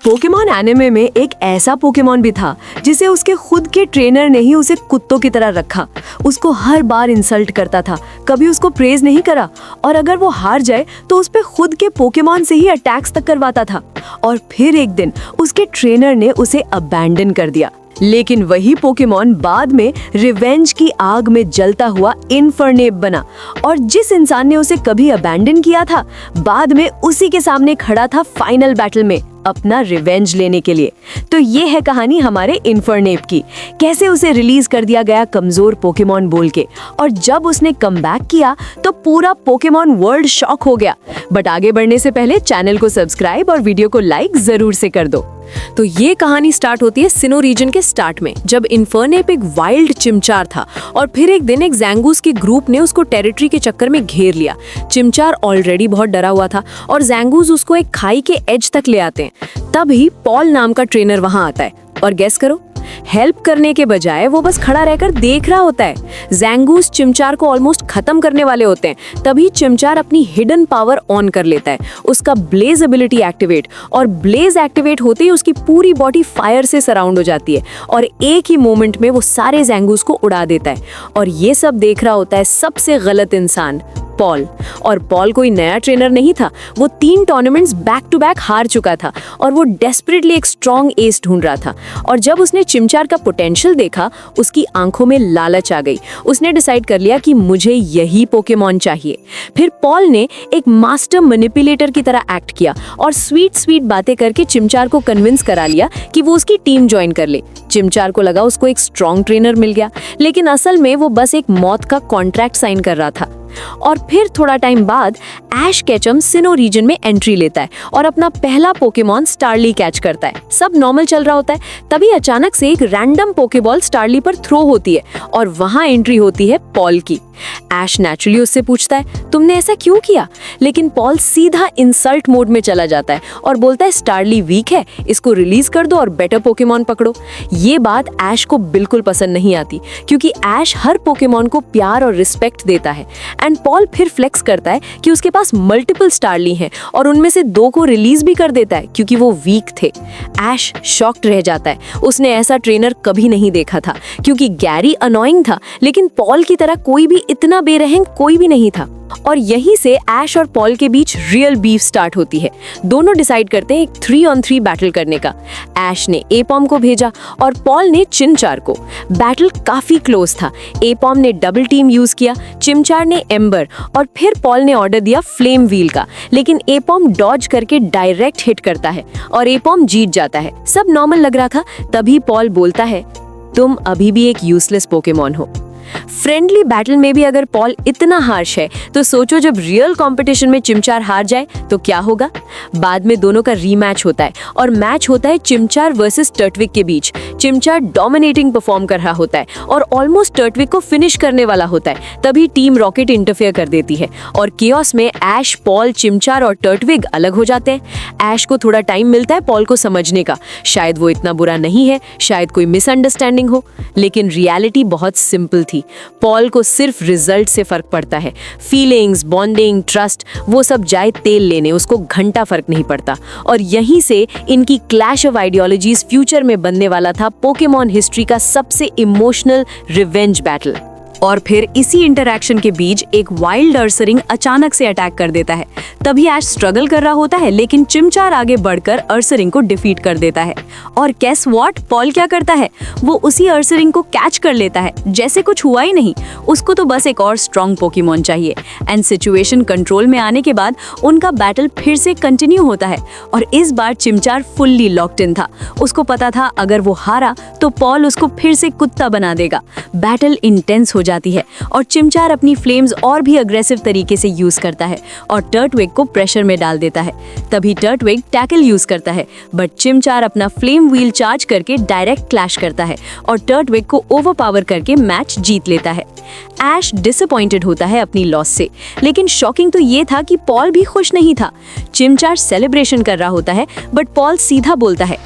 Pokemon anime में एक ऐसा पोकेमॉन भी था जिसे उसके खुद के ट्रेनर ने ही उसे कुत्तों की तरह रखा। उसको हर बार इंसल्ट करता था, कभी उसको प्रेज नहीं करा, और अगर वो हार जाए तो उस पे खुद के पोकेमॉन से ही अटैक्स तक करवाता था। और फिर एक दिन उसके ट्रेनर ने उसे अबैंडन कर दिया। लेकिन वही पोकेमॉन बाद में रिवेंज की आग में जलता हुआ इन्फर्नेप बना, और जिस इंसान ने उसे कभी अबैंडन किया था बाद में उसी के सामने खड़ा था फाइनल बैटल में अपना रिवेंज लेने के लिए। तो ये है कहानी हमारे इन्फर्नेप की, कैसे उसे रिलीज कर दिया गया कमजोर पोकेमॉन बोल के, और जब उसने कमबैक किया तो पूरा पोकेमॉन वर्ल्ड शॉक हो गया। बट आगे बढ़ने से पहले चैनल को सब्सक्राइब और वीडियो को लाइक जरूर से कर दो। तो ये कहानी स्टार्ट होती है सिनो रीजन के स्टार्ट में, जब इन्फर्नेप एक वाइल्ड चिमचार था और फिर एक दिन एक जैंगूस के ग्रुप ने उसको टेरिटरी के चक्कर में घेर लिया। चिमचार ऑलरेडी बहुत डरा हुआ था और जैंगूस उसको एक खाई के एज तक ले आते हैं। तभी पॉल नाम का ट्रेनर वहां आता है और गेस करो, हेल्प करने के बजाय वो बस खड़ा रहकर देख रहा होता है। जैंगूस चिमचार को ऑलमोस्ट खत्म करने वाले होते हैं, तभी चिमचार अपनी हिडन पावर ऑन कर लेता है, उसका ब्लेज एबिलिटी एक्टिवेट, और ब्लेज एक्टिवेट होते ही उसकी पूरी बॉडी फायर से सराउंड हो जाती है और एक ही मोमेंट में वो सारे जैंगूस को उड़ा देता है। और ये सब देख रहा होता है सबसे गलत इंसान, पॉल। और पॉल कोई नया ट्रेनर नहीं था, वो 3 टूर्नामेंट्स बैक टू बैक हार चुका था और वो डेस्परेटली एक स्ट्रॉन्ग एस ढूंढ रहा था। और जब उसने चिमचार का पोटेंशियल देखा, उसकी आंखों में लालच आ गई। उसने डिसाइड कर लिया कि मुझे यही पोकेमॉन चाहिए। फिर पॉल ने एक मास्टर मैनिपुलेटर की तरह एक्ट किया और स्वीट बातें करके चिमचार को कन्विंस करा लिया कि वो उसकी टीम ज्वाइन कर ले। चिमचार को लगा उसको एक स्ट्रॉन्ग ट्रेनर मिल गया, लेकिन असल में वो बस एक मौत का कॉन्ट्रैक्ट साइन कर रहा था। और फिर थोड़ा टाइम बाद ऐश केचम सिनो रीजन में एंट्री लेता है और अपना पहला पोकेमॉन स्टारली कैच करता है। सब नॉर्मल चल रहा होता है, तभी अचानक से एक रैंडम पोकेबॉल स्टारली पर थ्रो होती है और वहां एंट्री होती है पॉल की। ऐश नेचुरली उससे पूछता है, तुमने ऐसा क्यों किया? लेकिन पॉल सीधा इंसल्ट मोड में चला जाता है और बोलता है, स्टारली वीक है, इसको रिलीज कर दो और बेटर पोकेमॉन पकड़ो। ये बात ऐश को बिल्कुल पसंद नहीं आती, क्योंकि ऐश हर पोकेमॉन को प्यार और रिस्पेक्ट देता है। एंड पॉल फिर फ्लेक्स करता है कि उसके पास मल्टीपल स्टारली हैं और उनमें से 2 को रिलीज भी कर देता है क्योंकि वो वीक थे। ऐश शॉक्ड रह जाता है, उसने ऐसा ट्रेनर कभी नहीं देखा था, क्योंकि गैरी अनोइंग था, लेकिन पॉल की तरह कोई भी इतना बेरहम कोई भी नहीं था। और यहीं से ऐश और पॉल के बीच रियल बीफ स्टार्ट होती है। दोनों डिसाइड करते हैं एक 3-on-3 बैटल करने का। ऐश ने एपॉम को भेजा और पॉल ने चिमचार को। बैटल काफी क्लोज था। एपॉम ने डबल टीम यूज किया, चिमचार ने एम्बर, और फिर पॉल ने ऑर्डर दिया फ्लेम व्हील का, लेकिन एपॉम डॉज करके डायरेक्ट हिट करता है और एपॉम जीत जाता है। सब नॉर्मल लग रहा था, तभी पॉल बोलता है, तुम अभी भी एक यूजलेस पोकेमॉन हो। फ्रेंडली बैटल में भी अगर पॉल इतना हार्श है, तो सोचो जब रियल कंपटीशन में चिमचार हार जाए तो क्या होगा। बाद में दोनों का रीमैच होता है और मैच होता है चिमचार वर्सेस टर्टविक के बीच। चिमचार डोमिनेटिंग परफॉर्म कर रहा होता है और ऑलमोस्ट टर्टविक को फिनिश करने वाला होता है, तभी टीम रॉकेट इंटरफेयर कर देती है और केओस में ऐश, पॉल, चिमचार और टर्टविक अलग हो जाते हैं। ऐश को थोड़ा टाइम मिलता है पॉल को समझने का, शायद वो इतना बुरा नहीं है, शायद कोई मिसअंडरस्टैंडिंग हो, लेकिन रियलिटी बहुत सिंपल थी। पॉल को सिर्फ रिजल्ट से फर्क पड़ता है, फीलिंग्स, बॉन्डिंग, ट्रस्ट, वो सब जाए तेल लेने, उसको घंटा फर्क नहीं पड़ता। और यहीं से इनकी क्लैश ऑफ आइडियोलॉजीज फ्यूचर में बनने वाला था पोकेमॉन हिस्ट्री का सबसे इमोशनल रिवेंज बैटल। और फिर इसी इंटरैक्शन के बीच एक वाइल्ड अर्सरिंग अचानक से अटैक कर देता है। तभी ऐश स्ट्रगल कर रहा होता है, लेकिन चिमचार आगे बढ़कर अर्सरिंग को डिफीट कर देता है। और गेस व्हाट, पॉल क्या करता है, वो उसी अर्सरिंग को कैच कर लेता है जैसे कुछ हुआ ही नहीं। उसको तो बस एक और स्ट्रॉन्ग पोकेमॉन चाहिए। एंड सिचुएशन कंट्रोल में आने के बाद उनका बैटल फिर से कंटिन्यू होता है और इस बार चिमचार फुल्ली लॉक्ड इन था। उसको पता था अगर वो हारा तो पॉल उसको फिर से कुत्ता बना देगा। बैटल इंटेंस हो जाती है और चिमचार अपनी फ्लेम्स और भी अग्रेसिव तरीके से यूज करता है और टर्टविक को प्रेशर में डाल देता है। तभी टर्टविक टैकल यूज करता है, बट चिमचार अपना फ्लेम व्हील चार्ज करके डायरेक्ट क्लैश करता है और टर्टविक को ओवरपावर करके मैच जीत लेता है। ऐश डिसअपॉइंटेड होता है अपनी लॉस से, लेकिन शॉकिंग तो ये था कि पॉल भी खुश नहीं था। चिमचार सेलिब्रेशन कर रहा होता है, बट पॉल सीधा बोलता है,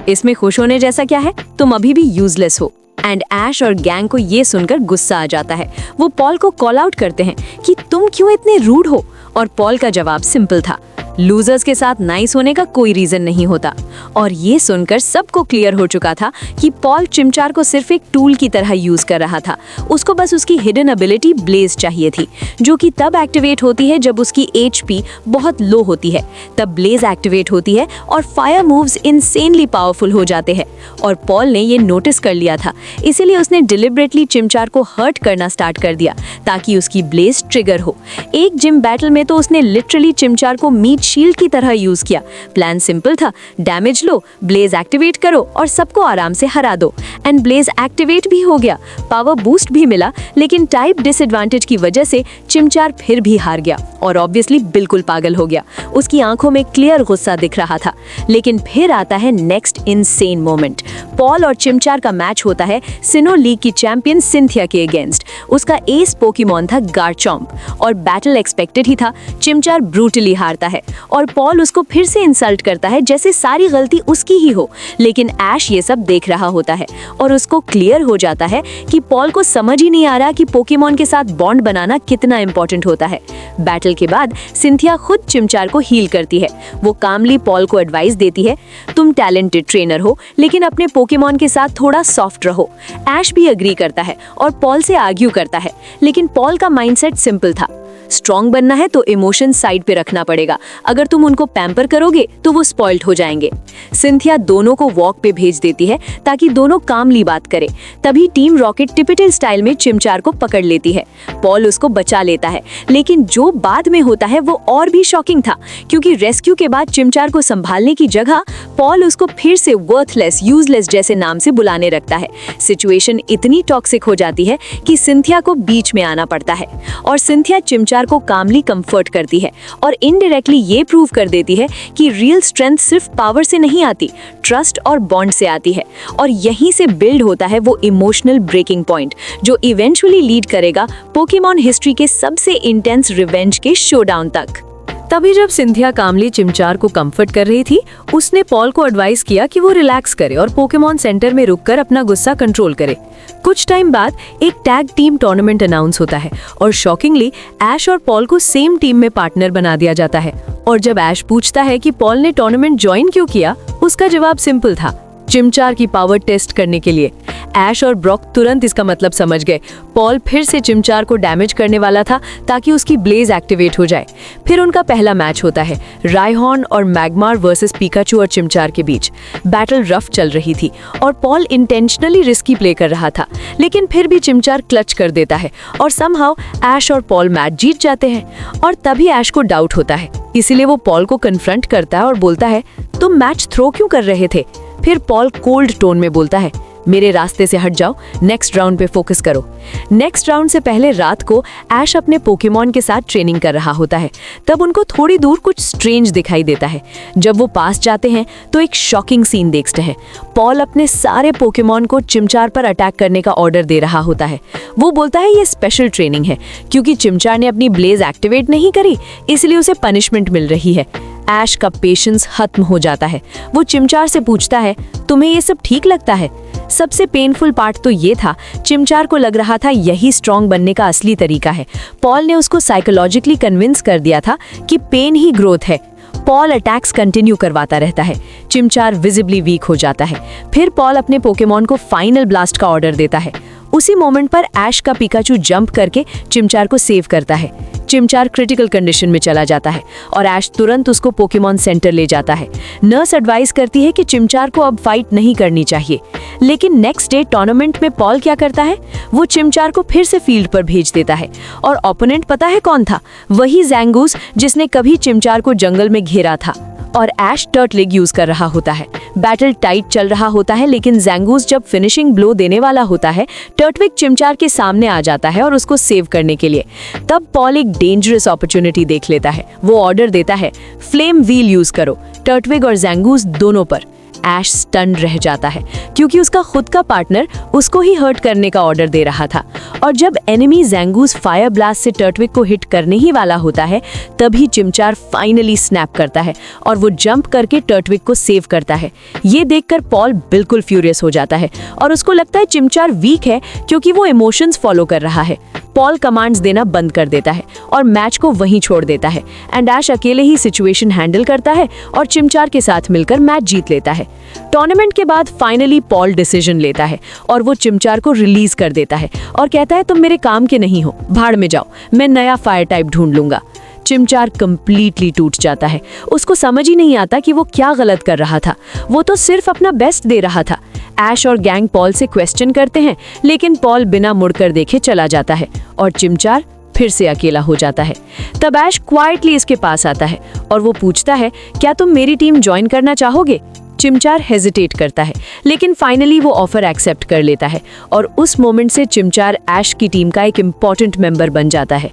इसमें खुश होने जैसा क्या है, तुम अभी भी यूजलेस हो। एंड ऐश और गैंग को ये सुनकर गुस्सा आ जाता है। वो पॉल को कॉल आउट करते हैं कि तुम क्यों इतने रूड हो और पॉल का जवाब सिंपल था, लूजर्स के साथ नाइस होने का कोई रीजन नहीं होता। और ये सुनकर सबको क्लियर हो चुका था कि पॉल चिमचार को सिर्फ एक टूल की तरह यूज कर रहा था। उसको बस उसकी हिडन एबिलिटी ब्लेज चाहिए थी, जो कि तब एक्टिवेट होती है जब उसकी HP बहुत लो होती है। तब ब्लेज एक्टिवेट होती है और फायर मूव्स इनसेनली पावरफुल हो जाते हैं। और पॉल ने ये नोटिस कर लिया था, इसीलिए उसने डिलिबरेटली चिमचार को हर्ट करना स्टार्ट कर दिया ताकि उसकी ब्लेज ट्रिगर हो। एक जिम बैटल में तो उसने लिटरली चिमचार को मीट शील्ड की तरह यूज किया। प्लान सिंपल था, डैमेज लो, ब्लेज एक्टिवेट करो और सबको आराम से हरा दो। एंड ब्लेज एक्टिवेट भी हो गया, पावर बूस्ट भी मिला, लेकिन टाइप डिसएडवांटेज की वजह से चिमचार फिर भी हार गया और ऑब्वियसली बिल्कुल पागल हो गया। उसकी आंखों में क्लियर गुस्सा दिख रहा था। लेकिन फिर आता है नेक्स्ट इनसेन मोमेंट। पॉल और चिमचार का मैच होता है सिनो लीग की चैंपियन सिंथिया के अगेंस्ट। उसका एस पोकेमॉन था गारचॉम्प और बैटल एक्सपेक्टेड ही था। चिमचार ब्रूटली हारता है और पॉल उसको फिर से इंसल्ट करता है जैसे सारी गलती उसकी ही हो। लेकिन ऐश ये सब देख रहा होता है और उसको क्लियर हो जाता है कि पॉल को समझ ही नहीं आ रहा कि पोकेमॉन के साथ बॉन्ड बनाना कितना इंपॉर्टेंट होता है। बैटल के बाद सिंथिया खुद चिमचार को हील करती है। वो कामली पॉल को एडवाइस देती है, तुम टैलेंटेड ट्रेनर हो लेकिन अपने पोकेमॉन के साथ थोड़ा सॉफ्ट रहो। ऐश भी अग्री करता है और पॉल से आर्ग्यू करता है, लेकिन पॉल का माइंडसेट सिंपल था, स्ट्रॉन्ग बनना है तो इमोशन साइड पे रखना पड़ेगा। अगर तुम उनको पैम्पर करोगे तो वो स्पॉइल्ड हो जाएंगे। सिंथिया दोनों को वॉक पे भेज देती है ताकि दोनों कामली बात करें। तभी टीम रॉकेट टिपिकल स्टाइल में चिमचार को पकड़ लेती है। पॉल उसको बचा लेता है, लेकिन जो बाद में होता है वो और भी शॉकिंग था, क्योंकि रेस्क्यू के बाद चिमचार को संभालने की जगह पॉल उसको फिर से वर्थलेस, यूजलेस जैसे नाम से बुलाने लगता है। सिचुएशन इतनी टॉक्सिक हो जाती है कि सिंथिया को बीच में आना पड़ता है और सिंथिया चिमचार को कामली कंफर्ट करती है और इनडायरेक्टली ये प्रूव कर देती है कि रियल स्ट्रेंथ सिर्फ पावर से नहीं आती, ट्रस्ट और बॉन्ड से आती है। और यहीं से बिल्ड होता है वो इमोशनल ब्रेकिंग पॉइंट जो इवेंचुअली लीड करेगा पोकेमॉन हिस्ट्री के सबसे इंटेंस रिवेंज के शोडाउन तक। तभी जब सिंथिया कामली चिमचार को कंफर्ट कर रही थी, उसने पॉल को एडवाइस किया कि वो रिलैक्स करे और पोकेमॉन सेंटर में रुककर अपना गुस्सा कंट्रोल करे। कुछ टाइम बाद एक टैग टीम टूर्नामेंट अनाउंस होता है और शॉकिंगली ऐश और पॉल को सेम टीम में पार्टनर बना दिया जाता है। और जब ऐश पूछता है कि पॉल ने टूर्नामेंट ज्वाइन क्यों किया, उसका जवाब सिंपल था, चिमचार की पावर टेस्ट करने के लिए। ऐश और ब्रॉक तुरंत इसका मतलब समझ गए। पॉल फिर से चिमचार को डैमेज करने वाला था ताकि उसकी ब्लेज एक्टिवेट हो जाए। फिर उनका पहला मैच होता है रायहॉर्न और मैगमार वर्सेस पिकाचू और चिमचार के बीच। बैटल रफ चल रही थी और पॉल इंटेंशनली रिस्की प्ले कर रहा था, लेकिन फिर भी चिमचार क्लच कर देता है और समहाउ ऐश और पॉल मैच जीत जाते हैं। और तभी ऐश को डाउट होता है, इसीलिए वो पॉल को कन्फ्रंट करता है और बोलता है, तुम मैच थ्रो क्यों कर रहे थे? फिर पॉल कोल्ड टोन में बोलता है, मेरे रास्ते से हट जाओ, नेक्स्ट राउंड पे फोकस करो। नेक्स्ट राउंड से पहले रात को ऐश अपने पोकेमॉन के साथ ट्रेनिंग कर रहा होता है। तब उनको थोड़ी दूर कुछ स्ट्रेंज दिखाई देता है। जब वो पास जाते हैं तो एक शॉकिंग सीन देखते हैं। पॉल अपने सारे पोकेमॉन को चिमचार पर अटैक करने का ऑर्डर दे रहा होता है। वो बोलता है ये स्पेशल ट्रेनिंग है, क्योंकि चिमचार ने अपनी ब्लेज एक्टिवेट नहीं करी, इसलिए उसे पनिशमेंट मिल रही है। ऐश का पेशेंस खत्म हो जाता है। वो चिमचार से पूछता है, तुम्हें ये सब ठीक लगता है? सबसे पेनफुल पार्ट तो ये था, चिमचार को लग रहा था यही स्ट्रॉन्ग बनने का असली तरीका है। पॉल ने उसको साइकोलॉजिकली कन्विंस कर दिया था कि पेन ही ग्रोथ है। पॉल अटैक्स कंटिन्यू करवाता रहता है। चिमचार विजिबली वीक हो जाता है। फिर पॉल अपने पोकेमॉन को फाइनल ब्लास्ट का ऑर्डर देता है। उसी मोमेंट पर ऐश का पिकाचू जंप करके चिमचार को सेव करता है। चिमचार क्रिटिकल कंडीशन में चला जाता है और ऐश तुरंत उसको पोकेमॉन सेंटर ले जाता है। नर्स एडवाइस करती है कि चिमचार को अब फाइट नहीं करनी चाहिए, लेकिन नेक्स्ट डे टूर्नामेंट में पॉल क्या करता है, वो चिमचार को फिर से फील्ड पर भेज देता है। और ओपोनेंट पता है कौन था? वही ज़ैंगूस जिसने कभी चिमचार को जंगल में घेरा था। और ऐश टर्टलिग यूज कर रहा होता है। बैटल टाइट चल रहा होता है, लेकिन ज़ैंगूस जब फिनिशिंग ब्लो देने वाला होता है, टर्टविग चिमचार के सामने आ जाता है और उसको सेव करने के लिए। तब पॉल एक डेंजरस अपॉर्चुनिटी देख लेता है। वो ऑर्डर देता है, फ्लेम व्हील यूज करो टर्टविग और ज़ैंगूस दोनों पर। ऐश स्टन रह जाता है, क्योंकि उसका खुद का पार्टनर उसको ही हर्ट करने का ऑर्डर दे रहा था। और जब एनिमी ज़ैंगूस फायर ब्लास्ट से टर्टविग को हिट करने ही वाला होता है, तभी चिमचार फाइनली स्नैप करता है और वो जंप करके टर्टविग को सेव करता है। ये देखकर पॉल बिल्कुल फ्यूरियस हो जाता है और उसको लगता है चिमचार वीक है क्योंकि वो इमोशंस फॉलो कर रहा है। पॉल कमांड्स देना बंद कर देता है और मैच को वहीं छोड़ देता है एंड ऐश अकेले ही सिचुएशन हैंडल करता है और चिमचार के साथ मिलकर मैच जीत लेता है। टूर्नामेंट के बाद फाइनली पॉल डिसीजन लेता है और वो चिमचार को रिलीज कर देता है और कहता है तुम मेरे काम के नहीं हो, भाड़ में जाओ, मैं नया फायर टाइप ढूंढ लूंगा। चिमचार कंप्लीटली टूट जाता है। उसको समझ ही नहीं आता कि वो क्या गलत कर रहा था। वो तो सिर्फ अपना बेस्ट दे रहा था। ऐश और गैंग पॉल से क्वेश्चन करते हैं, लेकिन पॉल बिना मुड़कर देखे चला जाता है और चिमचार फिर से अकेला हो जाता है। तब ऐश क्वाइटली इसके पास आता है और वो पूछता है, क्या तुम मेरी टीम ज्वाइन करना चाहोगे? चिमचार हेजिटेट करता है, लेकिन फाइनली वो ऑफर एक्सेप्ट कर लेता है और उस मोमेंट से चिमचार ऐश की टीम का एक इम्पॉर्टेंट मेंबर बन जाता है।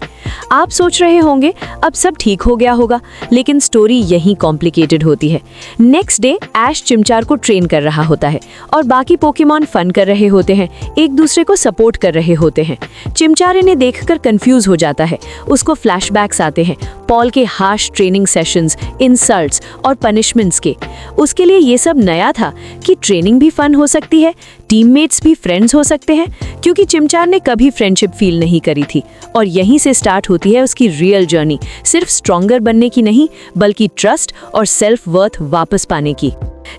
आप सोच रहे होंगे अब सब ठीक हो गया होगा, लेकिन स्टोरी यहीं कॉम्प्लिकेटेड होती है। नेक्स्ट डे ऐश चिमचार को ट्रेन कर रहा होता है और बाकी पोकेमॉन फन कर रहे होते हैं, एक दूसरे को सपोर्ट कर रहे होते हैं। चिमचार इन्हें देखकर कंफ्यूज हो जाता है। उसको फ्लैशबैक्स आते हैं पॉल के हार्श ट्रेनिंग सेशंस, इंसल्ट्स और पनिशमेंट्स के। उसके लिए ये सब नया था कि ट्रेनिंग भी फन हो सकती है, टीममेट्स भी फ्रेंड्स हो सकते हैं, क्योंकि चिमचार ने कभी फ्रेंडशिप फील नहीं करी थी। और यहीं से स्टार्ट होती है उसकी रियल जर्नी, सिर्फ स्ट्रॉन्गर बनने की नहीं, बल्कि ट्रस्ट और सेल्फ वर्थ वापस पाने की।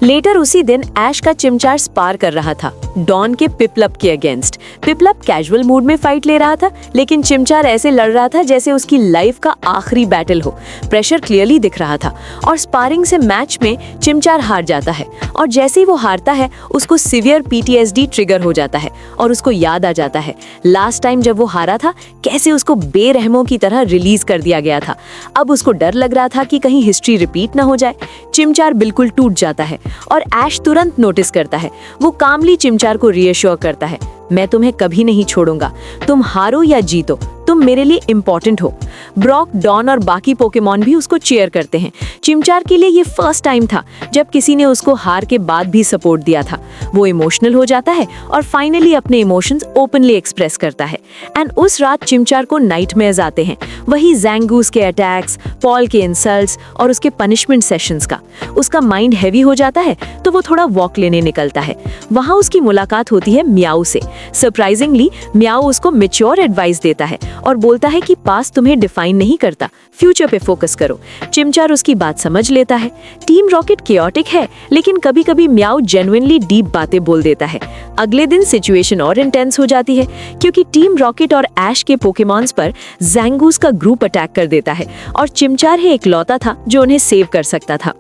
लेटर उसी दिन ऐश का चिमचार स्पार कर रहा था डॉन के पिपलप के अगेंस्ट। पिपलप कैजुअल मूड में फाइट ले रहा था, लेकिन चिमचार ऐसे लड़ रहा था जैसे उसकी लाइफ का आखिरी बैटल हो। प्रेशर क्लियरली दिख रहा था और स्पारिंग से मैच में चिमचार हार जाता है और जैसे ही वो हारता है उसको सीवियर PTSD ट्रिगर हो जाता है और उसको याद आ जाता है लास्ट टाइम जब वो हारा था कैसे उसको बेरहमों की तरह रिलीज कर दिया गया था। अब उसको डर लग रहा था कि कहीं हिस्ट्री रिपीट ना हो जाए। चिमचार बिल्कुल टूट जाता है और ऐश तुरंत नोटिस करता है। वो कामली चिमचार को रीअश्योर करता है, मैं तुम्हें कभी नहीं छोड़ूंगा, तुम हारो या जीतो, तुम मेरे लिए इम्पोर्टेंट हो। ब्रॉक, डॉन और बाकी पोकेमॉन भी उसको चीयर करते हैं। चिमचार के लिए ये फर्स्ट टाइम था जब किसी ने उसको हार के बाद भी सपोर्ट दिया था। वो इमोशनल हो जाता है और फाइनली अपने इमोशंस ओपनली एक्सप्रेस करता है। एंड उस रात चिमचार को नाइटमेयर्स आते हैं, वही ज़ैंगूस के अटैक्स, पॉल के इंसल्ट्स और उसके पनिशमेंट सेशंस का। उसका माइंड हैवी हो जाता है तो वो थोड़ा वॉक लेने निकलता है। वहाँ उसकी मुलाकात होती है म्याऊ से। सरप्राइजिंगली म्याऊ उसको मैच्योर एडवाइस देता है और बोलता है कि पास्ट तुम्हें डिफाइन नहीं करता, फ्यूचर पे फोकस करो। चिमचार उसकी बात समझ लेता है। टीम रॉकेट केओटिक है, लेकिन कभी कभी म्याऊ जेन्युइनली डीप बातें बोल देता है। अगले दिन सिचुएशन और इंटेंस हो जाती है क्योंकि टीम रॉकेट और ऐश के पोकेमॉन्स पर ज़ैंगूस का ग्रुप अटैक कर देता है और चिमचार ही इकलौता था जो उन्हें सेव कर सकता था।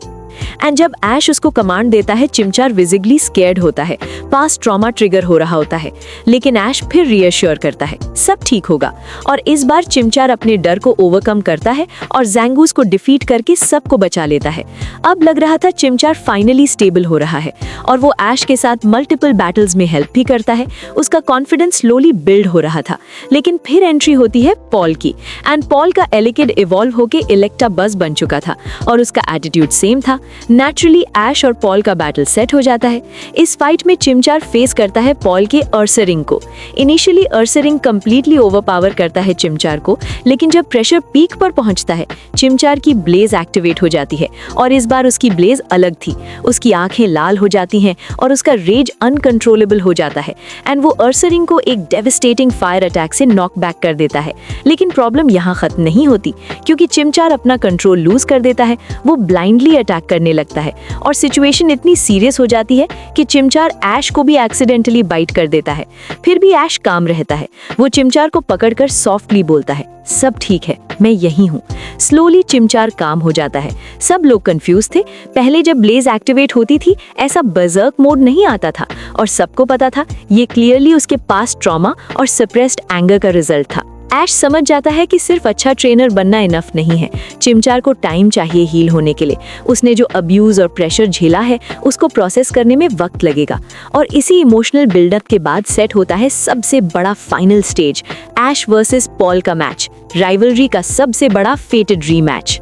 एंड जब ऐश उसको कमांड देता है चिमचार विजिबली स्केर्ड होता है, पास्ट ट्रॉमा ट्रिगर हो रहा होता है, लेकिन ऐश फिर रीअश्योर करता है सब ठीक होगा। और इस बार चिमचार अपने डर को ओवरकम करता है और ज़ैंगूस को डिफीट करके सबको बचा लेता है। अब लग रहा था चिमचार फाइनली स्टेबल हो रहा है और वो ऐश के साथ मल्टीपल बैटल्स में हेल्प भी करता है। उसका कॉन्फिडेंस स्लोली बिल्ड हो रहा था, लेकिन फिर एंट्री होती है पॉल की। एंड पॉल का एलिकिड इवॉल्व होके इलेक्टाबज़ बन चुका था और उसका एटीट्यूड सेम था। नेचुरली ऐश और पॉल का बैटल सेट हो जाता है। इस फाइट में चिमचार फेस करता है पॉल के अर्सरिंग को। इनिशियली अर्सरिंग कंप्लीटली ओवरपावर करता है चिमचार को, लेकिन जब प्रेशर पीक पर पहुंचता है चिमचार की ब्लेज एक्टिवेट हो जाती है और इस बार उसकी ब्लेज अलग थी। उसकी आंखें लाल हो जाती हैं और उसका रेज अनकंट्रोलेबल हो जाता है एंड वो अर्सरिंग को एक डेविस्टेटिंग फायर अटैक से नॉक बैक कर देता है। लेकिन प्रॉब्लम यहाँ खत्म नहीं होती क्योंकि चिमचार अपना कंट्रोल लूज कर देता है। वो ब्लाइंडली अटैक करने लगता है और सिचुएशन इतनी सीरियस हो जाती है कि चिमचार ऐश को भी एक्सीडेंटली बाइट कर देता है। फिर भी ऐश काम रहता है। वो चिमचार को पकड़कर सॉफ्टली बोलता है, सब ठीक है, मैं यही हूँ। स्लोली चिमचार काम हो जाता है। सब लोग कंफ्यूज थे। पहले जब ब्लेज एक्टिवेट होती थी ऐसा बर्जर्क मोड नहीं आता था और सबको पता था ये क्लियरली उसके पास्ट ट्रॉमा और सप्रेस्ड एंगर का रिजल्ट था। ऐश समझ जाता है कि सिर्फ अच्छा ट्रेनर बनना इनफ नहीं है। चिमचार को टाइम चाहिए हील होने के लिए। उसने जो अब्यूज और प्रेशर झेला है उसको प्रोसेस करने में वक्त लगेगा। और इसी इमोशनल बिल्डअप के बाद सेट होता है सबसे बड़ा final stage, Ash versus Paul का मैच, राइवलरी का सबसे बड़ा फेटेड रीमैच।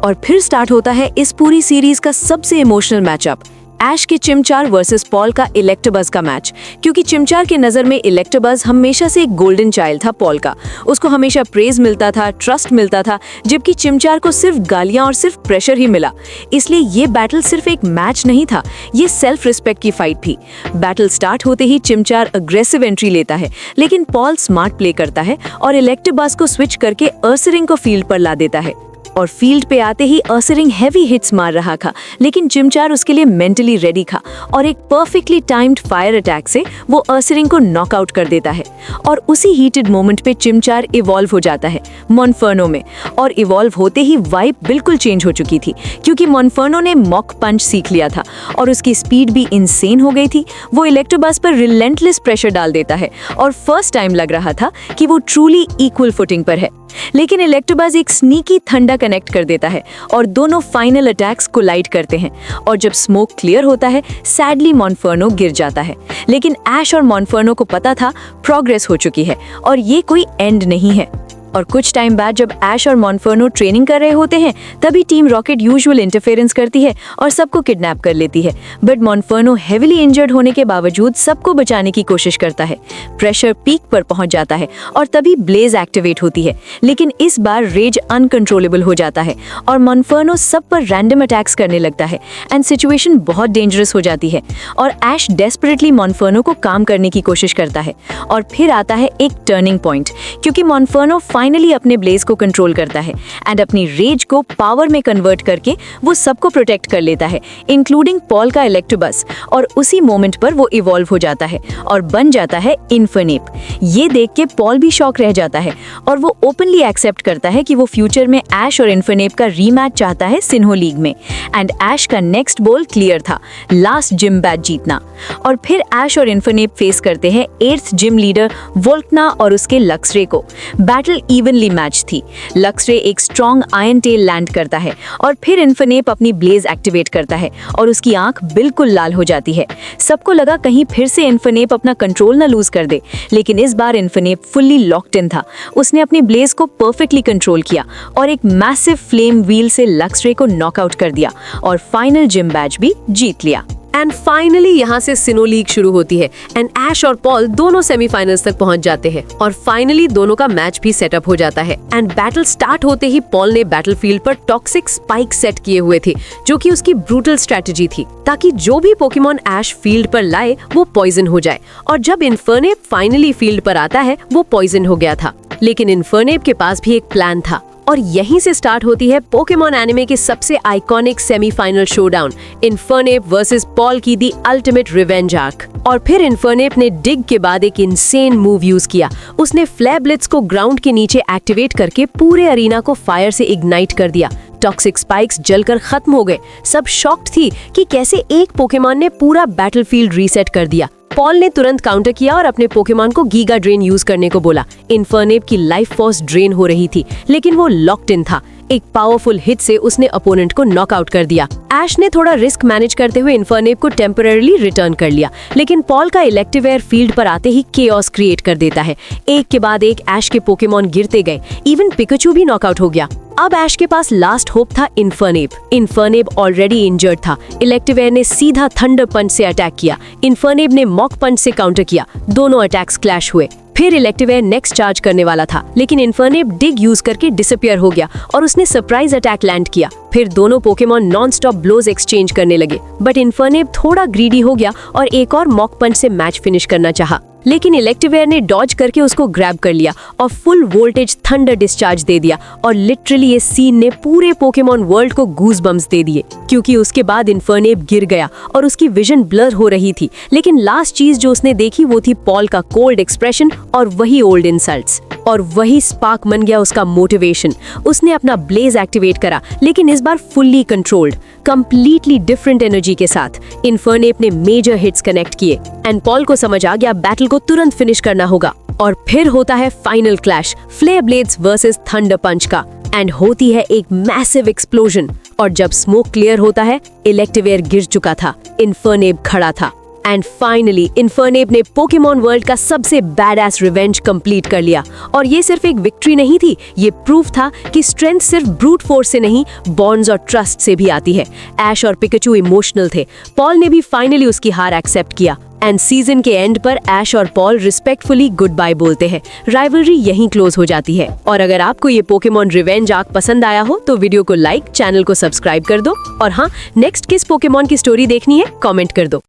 और फिर स्टार्ट होता है इस पूरी सीरीज का सबसे इमोशनल मैचअप, ऐश के चिमचार वर्सेस पॉल का इलेक्टेबस का मैच। क्योंकि चिमचार के नज़र में इलेक्टेबस हमेशा से एक गोल्डन चाइल्ड था पॉल का। उसको हमेशा प्रेज मिलता था, ट्रस्ट मिलता था, जबकि चिमचार को सिर्फ गालियां और सिर्फ प्रेशर ही मिला। इसलिए ये बैटल सिर्फ एक मैच नहीं था, ये सेल्फ रिस्पेक्ट की फाइट थी। बैटल स्टार्ट होते ही चिमचार अग्रेसिव एंट्री लेता है, लेकिन पॉल स्मार्ट प्ले करता है और इलेक्टेबस को स्विच करके अर्सरिंग को फील्ड पर ला देता है। और फील्ड पे आते ही अर्सरिंग हेवी हिट्स मार रहा था, लेकिन चिमचार उसके लिए मेंटली रेडी था और एक परफेक्टली टाइम्ड फायर अटैक से वो अर्सरिंग को नॉकआउट कर देता है। और उसी हीटेड मोमेंट पे चिमचार इवॉल्व हो जाता है मॉन्फर्नो में, और इवॉल्व होते ही वाइब बिल्कुल चेंज हो चुकी थी, क्योंकि मॉन्फर्नो ने मॉक पंच सीख लिया था और उसकी स्पीड भी इंसेन हो गई थी। वो इलेक्टेबस पर रिलेंटलेस प्रेशर डाल देता है और फर्स्ट टाइम लग रहा था कि वो ट्रूली इक्वल फुटिंग पर है। लेकिन इलेक्टेबस एक स्नीकी थंडा कनेक्ट कर देता है और दोनों फाइनल अटैक्स कोलाइड करते हैं। और जब स्मोक क्लियर होता है, सैडली मॉन्फर्नो गिर जाता है। लेकिन ऐश और मॉन्फर्नो को पता था प्रोग्रेस हो चुकी है और ये कोई एंड नहीं है। और कुछ टाइम बाद जब ऐश और मॉन्फर्नो ट्रेनिंग कर रहे होते हैं, तभी टीम रॉकेट यूजुअल इंटरफेरेंस करती है और सबको किडनैप कर लेती है। बट मॉन्फर्नो हेविली इंजर्ड होने के बावजूद सबको बचाने की कोशिश करता है। प्रेशर पीक पर पहुंच जाता है और तभी ब्लेज एक्टिवेट होती है। लेकिन इस बार रेज अनकंट्रोलेबल हो जाता है और मॉन्फर्नो सब पर रैंडम अटैक्स करने लगता है एंड सिचुएशन बहुत डेंजरस हो जाती है। और ऐश डेस्परेटली मॉन्फर्नो को काम करने की कोशिश करता है। और फिर आता है एक टर्निंग पॉइंट, क्योंकि मॉन्फर्नो फाइनली अपने ब्लेज को कंट्रोल करता है एंड अपनी रेज को पावर में कन्वर्ट करके वो सबको प्रोटेक्ट कर लेता है, इंक्लूडिंग पॉल का इलेक्टेबस। और उसी मोमेंट पर वो इवॉल्व हो जाता है और बन जाता है इन्फर्नेप। ये देख के पॉल भी शॉक रह जाता है और वो ओपनली एक्सेप्ट करता है कि वो फ्यूचर में ऐश और इन्फर्नेप का रीमैच चाहता है सिन्हो लीग में। एंड ऐश का नेक्स्ट गोल क्लियर था, लास्ट जिम बैच जीतना। और फिर ऐश और इन्फर्नेप फेस करते हैं 8th जिम लीडर वोल्कना और उसके लक्सरे को। बैटल इवनली मैच थी। लक्सरे एक स्ट्रॉन्ग आयरन टेल लैंड करता है और फिर इन्फर्नेप अपनी ब्लेज एक्टिवेट करता है और उसकी आंख बिल्कुल लाल हो जाती है। सबको लगा कहीं फिर से इन्फर्नेप अपना कंट्रोल न लूज कर दे, लेकिन इस बार इन्फर्नेप फुल्ली लॉक्ड इन था। उसने अपनी ब्लेज को परफेक्टली कंट्रोल किया और एक मैसिव फ्लेम व्हील से लक्सरे को नॉकआउट कर दिया और फाइनल जिम बैच भी जीत लिया। एंड फाइनली यहाँ से सिनो लीग शुरू होती है एंड ऐश और पॉल दोनों सेमीफाइनल्स तक पहुंच जाते हैं और फाइनली दोनों का मैच भी सेटअप हो जाता है। एंड बैटल स्टार्ट होते ही पॉल ने बैटलफील्ड पर टॉक्सिक स्पाइक सेट किए हुए थे, जो कि उसकी ब्रूटल स्ट्रेटजी थी, ताकि जो भी पोकेमॉन ऐश फील्ड पर लाए वो पॉइजन हो जाए। और जब इन्फर्नेप फाइनली फील्ड पर आता है, वो पॉइजन हो गया था। लेकिन इन्फर्नेप के पास भी एक प्लान था और यहीं से स्टार्ट होती है पोकेमॉन एनिमे के सबसे iconic semifinal showdown, Infernape versus Paul की दी अल्टीमेट रिवेंज आर्क। और फिर इन्फर्नेप ने डिग के बाद एक इंसेन मूव यूज किया। उसने फ्लेयर ब्लिट्ज को ग्राउंड के नीचे एक्टिवेट करके पूरे अरीना को फायर से इग्नाइट कर दिया। टॉक्सिक स्पाइक्स जलकर खत्म हो गए। सब शॉक्ड थी कि कैसे एक पोकेमॉन ने पूरा बैटलफील्ड रीसेट कर दिया। पॉल ने तुरंत काउंटर किया और अपने पोकेमॉन को गीगा ड्रेन यूज करने को बोला। इन्फर्नेप की लाइफ फोर्स ड्रेन हो रही थी, लेकिन वो लॉक्ड इन था। एक पावरफुल हिट से उसने अपोनेंट को नॉकआउट कर दिया। ऐश ने थोड़ा रिस्क मैनेज करते हुए इन्फर्नेप को टेम्पररीली रिटर्न कर लिया, लेकिन पॉल का इलेक्टिवेयर फील्ड पर आते ही केओस क्रिएट कर देता है। एक के बाद एक ऐश के पोकेमॉन गिरते गए, इवन पिकाचू भी नॉकआउट हो गया। अब ऐश के पास लास्ट होप था इन्फर्नेप। इन्फर्नेप ऑलरेडी इंजर्ड था। इलेक्टिवेयर ने सीधा थंडर पंच से अटैक किया। इन्फर्नेप ने मॉक पंच से काउंटर किया। दोनों अटैक्स क्लैश हुए। फिर इलेक्टिवेयर नेक्स्ट चार्ज करने वाला था, लेकिन इन्फर्नेप डिग यूज करके डिसअपियर हो गया और उसने सरप्राइज अटैक लैंड किया। फिर दोनों Pokemon non stop blows exchange करने लगे, बट इन्फर्नेप थोड़ा ग्रीडी हो गया और एक और मॉक पंच से मैच फिनिश करना चाहा। लेकिन इलेक्टिवेयर ने डॉज करके उसको ग्रैब कर लिया और फुल वोल्टेज थंडर डिस्चार्ज दे दिया। और लिटरली ये सीन ने पूरे पोकेमॉन वर्ल्ड को गूज बम्स दे दिए, क्योंकि उसके बाद इन्फर्नेप गिर गया और उसकी विजन ब्लर हो रही थी। लेकिन लास्ट चीज जो उसने देखी वो थी पॉल का कोल्ड एक्सप्रेशन और वही ओल्ड इंसल्ट्स। और वही स्पार्क बन गया उसका मोटिवेशन। उसने अपना ब्लेज एक्टिवेट करा, लेकिन इस बार fully controlled, completely different energy के साथ। इन्फर्नेप ने मेजर हिट्स कनेक्ट किए एंड पॉल को समझ आ गया बैटल को तुरंत फिनिश करना होगा। और फिर होता है final clash, flare blades versus thunder punch का, एंड होती है एक मैसिव एक्सप्लोजन। और जब स्मोक क्लियर होता है, इलेक्टिवेयर गिर चुका था, इन्फर्नेप खड़ा था। एंड फाइनली इन्फर्नेप ने पोकेमॉन वर्ल्ड का सबसे बैडएस रिवेंज कंप्लीट कर लिया। और ये सिर्फ एक विक्ट्री नहीं थी, ये प्रूफ था कि स्ट्रेंथ सिर्फ ब्रूट फोर्स से नहीं, बॉन्ड्स और ट्रस्ट से भी आती है। ऐश और पिकाचू इमोशनल थे, पॉल ने भी फाइनली उसकी हार एक्सेप्ट किया एंड सीजन के एंड पर ऐश और पॉल रिस्पेक्टफुली गुड बाय बोलते हैं। राइवलरी यहीं क्लोज हो जाती है। और अगर आपको ये पोकेमॉन रिवेंज आर्क पसंद आया हो तो वीडियो को लाइक, चैनल को सब्सक्राइब कर दो और हाँ, नेक्स्ट किस पोकेमॉन की स्टोरी देखनी है कमेंट कर दो।